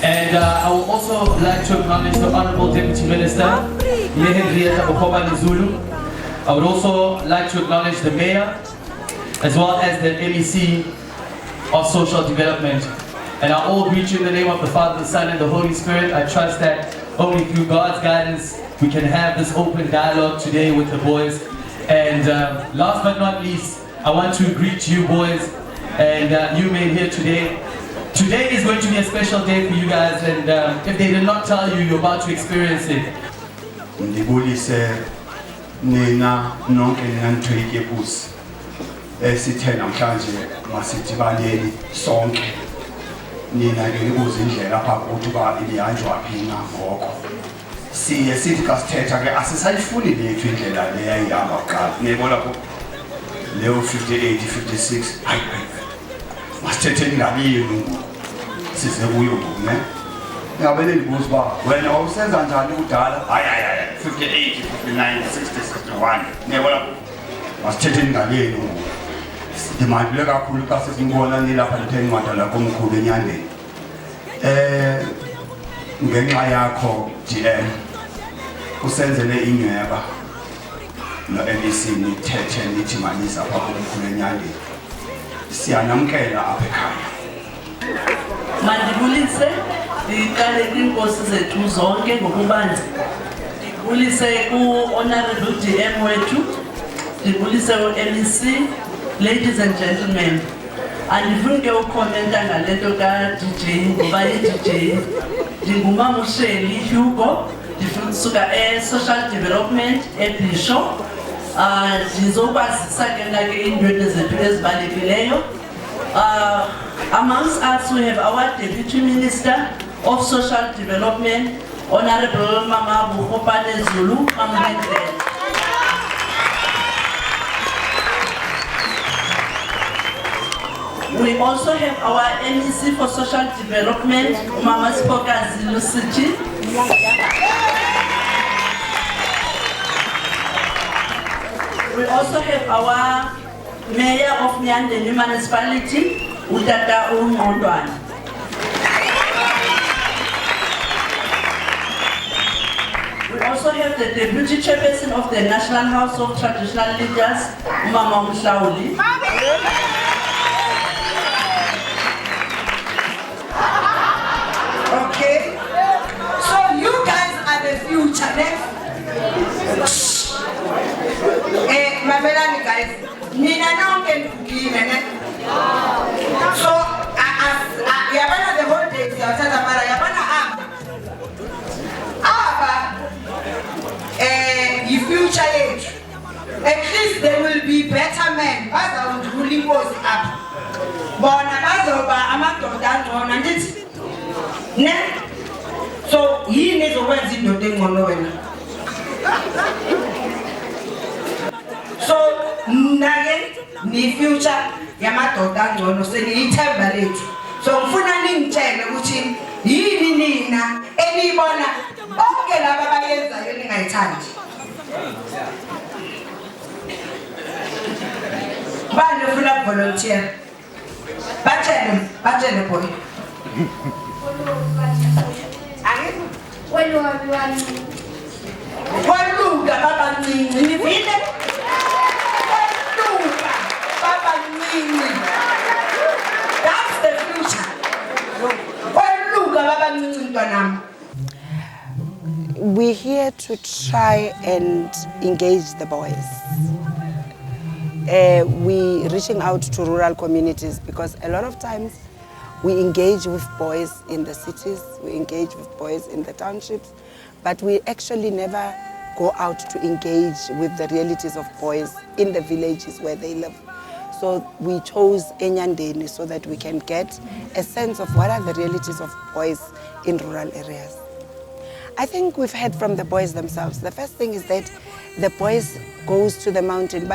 And I would also like to acknowledge the Honorable Deputy Minister, Hendrietta Bogopane-Zulu. I would also like to acknowledge the Mayor, as well as the MEC of Social Development. And I all greet you in the name of the Father, the Son, and the Holy Spirit. I trust that only through God's guidance we can have this open dialogue today with the boys. And last but not least, I want to greet you boys and you made here today. Today is going to be a special day for you guys, and if they did not tell you, you're about to experience it. Ndibulise nina nonke nanthwike busi esithe namhlanje masidibaneni sonke nina ke nibuza indlela apha kuthi ba ibihanjwa phina ngoko siye sithi kasithetha ke asisayifuni lethu indlela le yayihamba kuqala niyibona ko leyo 58 56 hayi masithethe ngabiyini size kuyo ne ngabe ndibuza ba wena awusenza njani kudala hayi 58 59 60 61 niyibona masithethe ngabiyini ndimandile kakhulu xa sesibona nilapha lithenqwada lakho omkhulu enyandeni ngenxa yakho DM usenzele inyweba no-MEC nithethe nithi manisa apha komkhulu enyandeni siyanamkela apha ekhaya. Mandibulise ndiqale kwinkosi zethu zonke ngokubanzi. Ndibulise ku-Honorable DM wethu, ndibulise u-MEC. Ladies and gentlemen, andifuni ke ukhomenta ngale nto ka-DJ ngoba i-DJ ndinguMamusheli Hugo, ndisuka e-Social Development eBisho. Ndizokwazisa ke na ke iindwendwe zethu ezibalulekileyo. Amongst us we have our Deputy Minister of Social Development, Honorable Mama Bogopane-Zulu. We also have our MEC for Social Development, Mama Zulu. We also have our Mayor of Nyandeni Municipality, Utata Unondwana. We also have the Deputy Chairperson of the National House of Traditional Leaders, Mama Mshauli. Okay, so you guys are the future. My guys, Nina now can give so Yabana the whole day, Yabana the future age. At least there will be better men. As I would really was up. But I'm not it. So he needs to work in the thing. So nage ni future yamadoda ngcono seniyithemba lethu. So ngifuna ningitshele ukuthi yini nina elibona bonke laba abayenzayo ningayithandi. Bani ufuna volunteer? Batshele boy. Waluka baba ncinci nivile waluka baba ncinci, that's the future. Waluka baba ncinci ntwanami. We're here to try and engage the boys. We're reaching out to rural communities because a lot of times we engage with boys in the cities, we engage with boys in the townships, but we actually never go out to engage with the realities of boys in the villages where they live. So we chose Enyandeni so that we can get a sense of what are the realities of boys in rural areas. I think we've heard from the boys themselves. The first thing is that the boys goes to the mountain,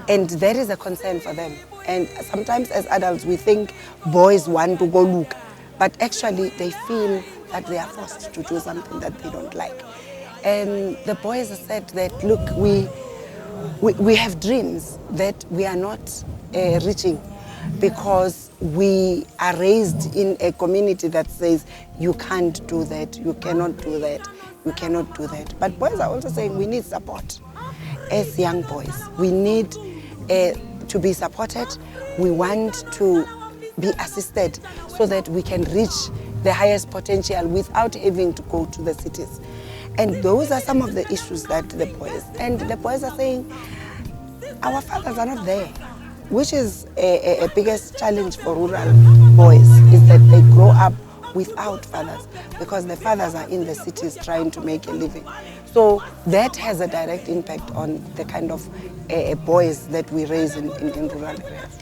and there is a concern for them. And sometimes as adults we think boys want to go look, but actually they feel that they are forced to do something that they don't like. And the boys have said that, look, we have dreams that we are not reaching because we are raised in a community that says you can't do that, you cannot do that, you cannot do that. But boys are also saying we need support as young boys. We need to be supported. We want to be assisted so that we can reach the highest potential without having to go to the cities. And those are some of the issues that the boys are saying, our fathers are not there, which is a biggest challenge for rural boys, is that they grow up without fathers because the fathers are in the cities trying to make a living. So that has a direct impact on the kind of boys that we raise in rural areas.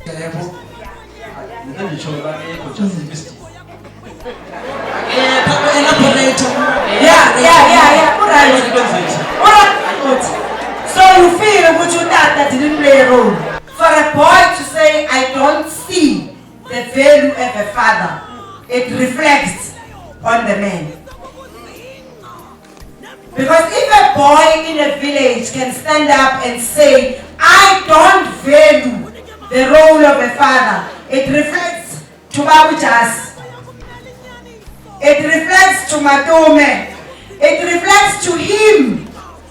So you feel that didn't play a role. For a boy to say, I don't see the value of a father, it reflects on the man. Because if a boy in a village can stand up and say, I don't value the role of a father, it reflects to Babujas, it reflects to Matome, it reflects to him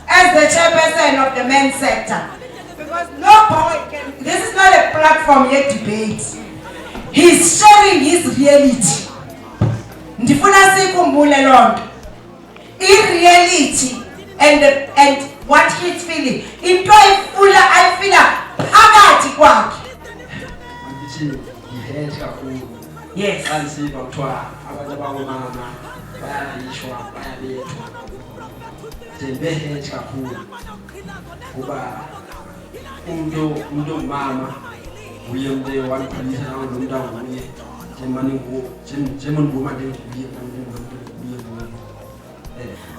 as the chairperson of the men's sector. Because no boy can, this is not a platform yet debate. He's sharing his reality. Ndifuna sikumbule lonto. I-reality and what he's feeling. Into I feel phakathi kwakhe. Yes.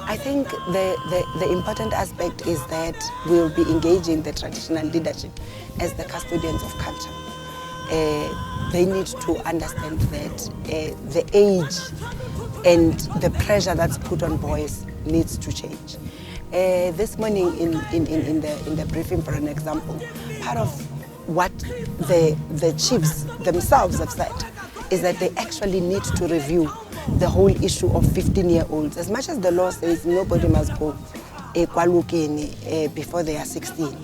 I think the important aspect is that we'll be engaging the traditional leadership as the custodians of culture. They need to understand that the age and the pressure that's put on boys needs to change. This morning in the briefing, for an example, part of what the chiefs themselves have said is that they actually need to review the whole issue of 15-year-olds. As much as the law says nobody must go before they are 16,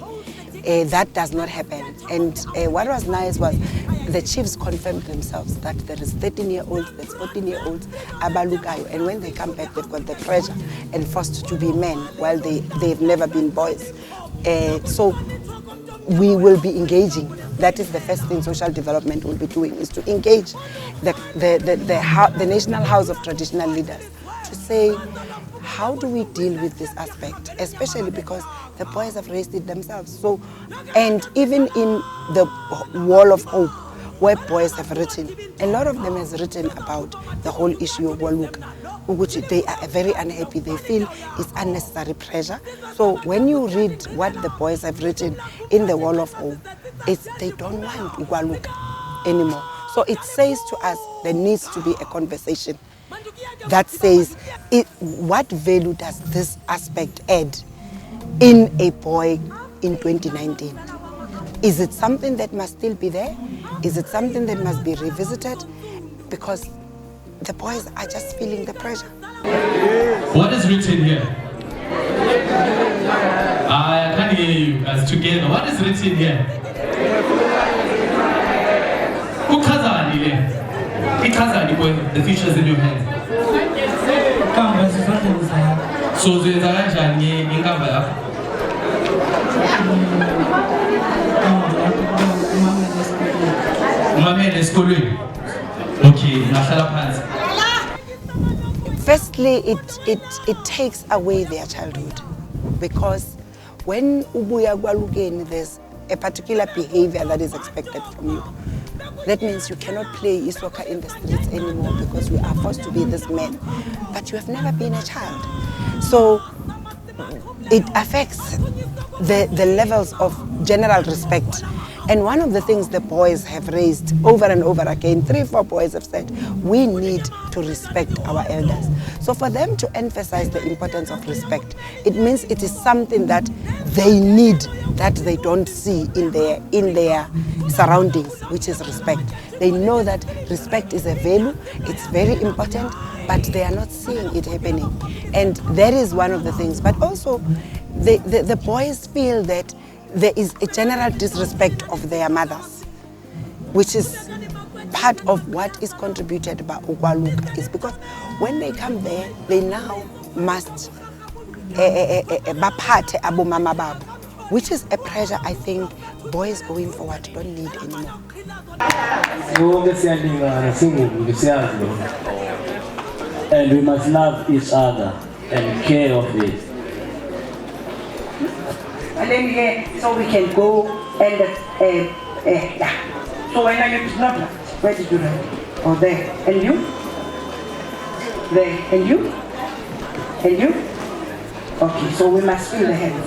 that does not happen. And what was nice was the chiefs confirmed themselves that there is 13-year-olds, there's 14-year-olds, abalukayo, and when they come back, they've got the pressure and forced to be men while they've never been boys. So we will be engaging. That is the first thing social development will be doing, is to engage the National House of Traditional Leaders to say, how do we deal with this aspect, especially because the boys have raised it themselves. So, and even in the Wall of Hope, where boys have written, a lot of them has written about the whole issue of Waluka, which they are very unhappy. They feel it's unnecessary pressure. So when you read what the boys have written in the Wall of Hope, they don't want Waluka anymore. So it says to us there needs to be a conversation that says, what value does this aspect add in a boy in 2019? Is it something that must still be there? Is it something that must be revisited? Because the boys are just feeling the pressure. What is written here? I can't hear you guys together. What is written here? The future is in your hands. So firstly, it takes away their childhood, because when ubuya kwalukeni, there's a particular behavior that is expected from you. That means you cannot play soccer in the streets anymore because you are forced to be this man, but you have never been a child. So it affects the levels of general respect And one of the things the boys have raised over and over again, 3-4 boys have said, we need to respect our elders. So for them to emphasize the importance of respect, it means it is something that they need, that they don't see in their surroundings, which is respect. They know that respect is a value, it's very important, but they are not seeing it happening. And that is one of the things. But also, the boys feel that there is a general disrespect of their mothers, which is part of what is contributed by Ukwaluka. Is because when they come there, they now must baphathe abo mama babo, which is a pressure I think boys going forward don't need anymore. And we must love each other and care of it. And then here, so we can go and yeah. So when are you not? Where did you run? Oh, there. And you? There. And you? And you? Okay, so we must feel the hands.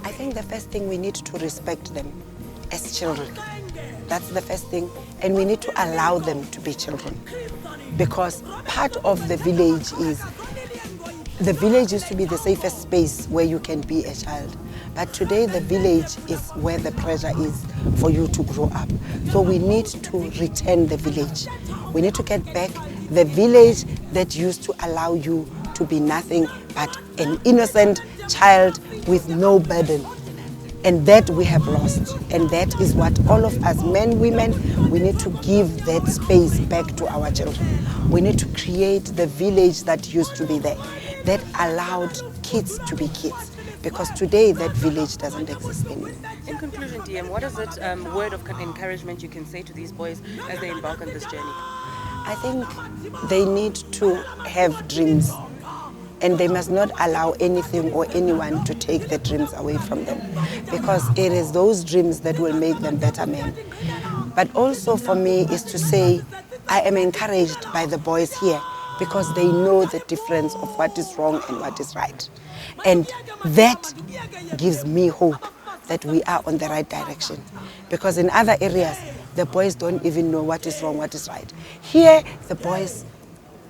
I think the first thing, we need to respect them as children. That's the first thing. And we need to allow them to be children. Because part of the village used to be the safest space where you can be a child. But today the village is where the pressure is for you to grow up. So we need to return the village. We need to get back the village that used to allow you to be nothing but an innocent child with no burden. And that we have lost. And that is what all of us, men, women, we need to give that space back to our children. We need to create the village that used to be there, that allowed kids to be kids. Because today that village doesn't exist anymore. In conclusion, DM, what is it, word of encouragement you can say to these boys as they embark on this journey? I think they need to have dreams. And they must not allow anything or anyone to take the dreams away from them, because it is those dreams that will make them better men. But also for me is to say, I am encouraged by the boys here because they know the difference of what is wrong and what is right. And that gives me hope that we are on the right direction. Because in other areas, the boys don't even know what is wrong, what is right. Here, the boys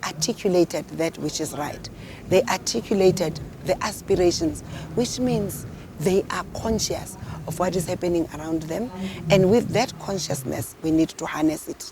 articulated that which is right. They articulated the aspirations, which means they are conscious of what is happening around them. And with that consciousness, we need to harness it.